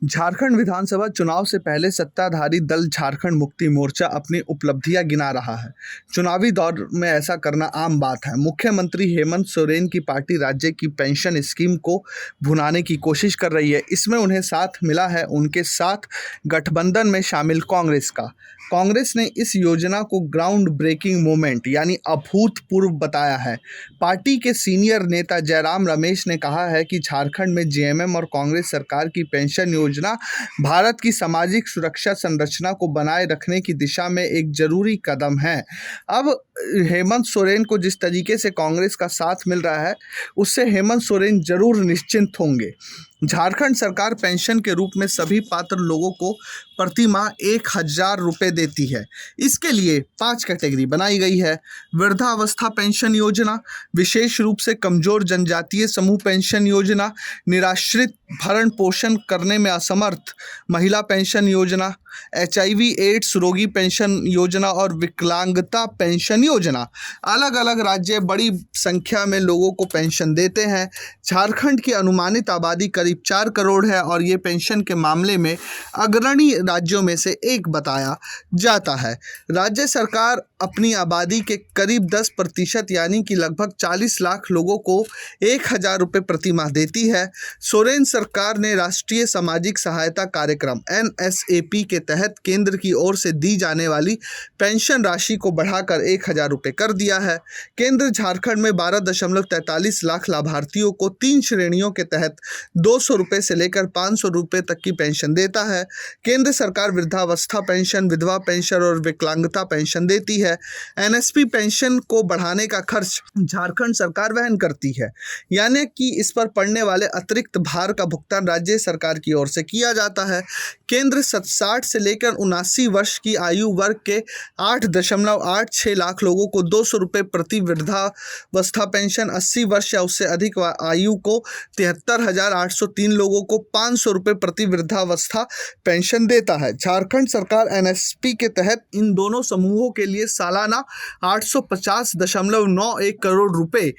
झारखंड विधानसभा चुनाव से पहले सत्ताधारी दल झारखंड मुक्ति मोर्चा अपनी उपलब्धियां गिना रहा है। चुनावी दौर में ऐसा करना आम बात है। मुख्यमंत्री हेमंत सोरेन की पार्टी राज्य की पेंशन स्कीम को भुनाने की कोशिश कर रही है। इसमें उन्हें साथ मिला है उनके साथ गठबंधन में शामिल कांग्रेस का। कांग्रेस ने इस योजना को ग्राउंड ब्रेकिंग मूवमेंट यानी अभूतपूर्व बताया है। पार्टी के सीनियर नेता जयराम रमेश ने कहा है कि झारखंड में जेएमएम और कांग्रेस सरकार की पेंशन योजना भारत की सामाजिक सुरक्षा संरचना को बनाए रखने की दिशा में एक जरूरी कदम है। अब हेमंत सोरेन को जिस तरीके से कांग्रेस का साथ मिल रहा है, उससे हेमंत सोरेन जरूर निश्चिंत होंगे। झारखंड सरकार पेंशन के रूप में सभी पात्र लोगों को प्रति माह 1,000 रुपये देती है। इसके लिए 5 कैटेगरी बनाई गई है। वृद्धावस्था पेंशन योजना, विशेष रूप से कमजोर जनजातीय समूह पेंशन योजना, निराश्रित भरण पोषण करने में असमर्थ महिला पेंशन योजना, HIV एड्स रोगी पेंशन योजना और विकलांगता पेंशन योजना। अलग अलग राज्य बड़ी संख्या में लोगों को पेंशन देते हैं। झारखंड की अनुमानित आबादी करीब 4 करोड़ है और ये पेंशन के मामले में अग्रणी राज्यों में से एक बताया जाता है। राज्य सरकार अपनी आबादी के करीब 10% यानी कि लगभग 40 लाख लोगों को 1,000 रुपये प्रति माह देती है। सोरेन सरकार ने राष्ट्रीय सामाजिक सहायता कार्यक्रम NSAP के तहत केंद्र की ओर से दी जाने वाली पेंशन राशि को बढ़ाकर 1,000 रुपये कर दिया है। केंद्र झारखंड में 12.43 लाख लाभार्थियों को 3 श्रेणियों के तहत 200 रुपये से लेकर 500 रुपये तक की पेंशन देता है। केंद्र सरकार वृद्धावस्था पेंशन, विधवा पेंशन और विकलांगता पेंशन देती है। NSP पेंशन को बढ़ाने का खर्च झारखंड सरकार वहन करती है, यानी कि इस पर पड़ने वाले अतिरिक्त भार का भुगतान राज्य सरकार की ओर से किया जाता है। केंद्र 60 से लेकर 79 वर्ष की आयु वर्ग के 8.86 लाख लोगों को 200 रुपये प्रति वृद्धावस्था पेंशन, 80 वर्ष या उससे अधिक आयु को 73,803 लोगों को 500 रुपये प्रति वृद्धावस्था पेंशन देता है। झारखंड सरकार NSP के तहत इन दोनों समूहों के लिए सालाना 850.91 करोड़ रुपए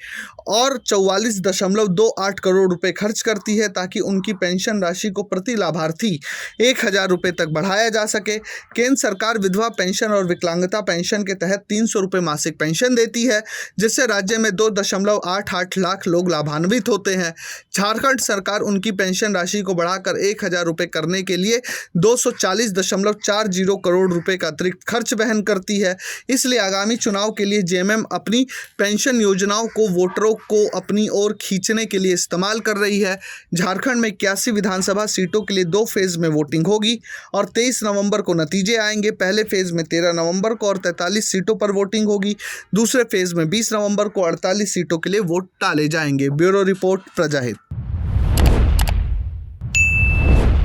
और 44.28 करोड़ रुपए खर्च करती है, ताकि उनकी पेंशन राशि को प्रति लाभार्थी 1,000 रुपये तक बढ़ाया जा सके। केंद्र सरकार विधवा पेंशन और विकलांगता पेंशन के तहत 300 रुपये मासिक पेंशन देती है, जिससे राज्य में 2.88 लाख लोग लाभान्वित होते हैं। झारखंड सरकार उनकी पेंशन राशि को बढ़ाकर 1,000 रुपये करने के लिए 240.40 करोड़ रुपए का अतिरिक्त खर्च वहन करती है। इसलिए आगामी चुनाव के लिए जेएमएम अपनी पेंशन योजनाओं को वोटरों को अपनी ओर खींचने के लिए इस्तेमाल कर रही है। झारखंड में 81 विधानसभा सीटों के लिए 2 फेज में वोटिंग होगी और 23 नवंबर को नतीजे आएंगे। पहले फेज में 13 नवंबर को और 43 सीटों पर वोटिंग होगी। दूसरे फेज में 20 नवंबर को 48 सीटों के लिए वोट डाले जाएंगे। Bureau report, प्रजाहित।